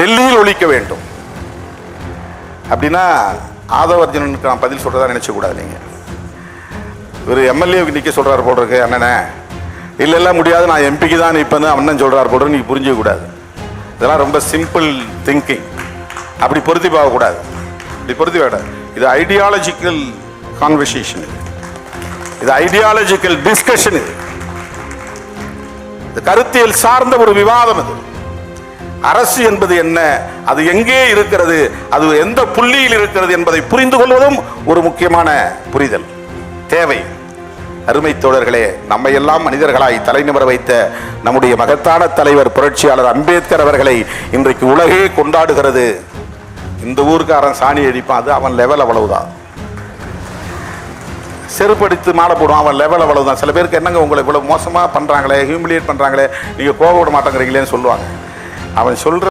டெல்லியில் ஒழிக்க வேண்டும் அப்படின்னா ஆதவர்ஜனுக்கு நான் பதில் சொல்றதா நினைச்ச கூடாது. நீங்க ஒரு எம்எல்ஏவுக்கு நிக்க சொல்றாரு போல இருக்கு அண்ணனே, இல்ல முடியாது நான் எம்பிக்கு தான் நிற்பேன்னு அண்ணன் சொல்றாரு போல நீங்க புரிஞ்சிக்க கூடாது. இதெல்லாம் ரொம்ப சிம்பிள் திங்கிங். அப்படி பொருத்தி பார்க்க கூடாது. இப்படி பொருத்தி பார்க்க இது ஐடியாலஜிக்கல் கான்வர்சேஷன், இது ஐடியாலஜிக்கல் டிஸ்கஷன், இது கருத்தியல் சார்ந்த ஒரு விவாதம். இது அரசு என்பது என்ன, அது எங்கே இருக்கிறது, அது எந்த புள்ளியில் இருக்கிறது என்பதை புரிந்து கொள்வதும் ஒரு முக்கியமான புரிதல் தேவை. அருமை தோழர்களே, நம்மை எல்லாம் மனிதர்களாய் தலைநிமிர வைத்த நம்முடைய மகத்தான தலைவர் புரட்சியாளர் அம்பேத்கர் அவர்களை இன்றைக்கு உலகே கொண்டாடுகிறது. இந்த ஊருக்காரன் சாணி அடிப்பான், அது அவன் லெவல் அவ்வளவுதான். செருப்படுத்து மாலை போடுவான், அவன் லெவல் அவ்வளவுதான். சில பேருக்கு என்னங்க உங்களை இவ்வளவு மோசமா பண்றாங்களே, ஹியூமிலியேட் பண்றாங்களே, நீங்க போக விட மாட்டேங்கிறீங்களேன்னு சொல்லுவாங்க. அவன் சொல்ற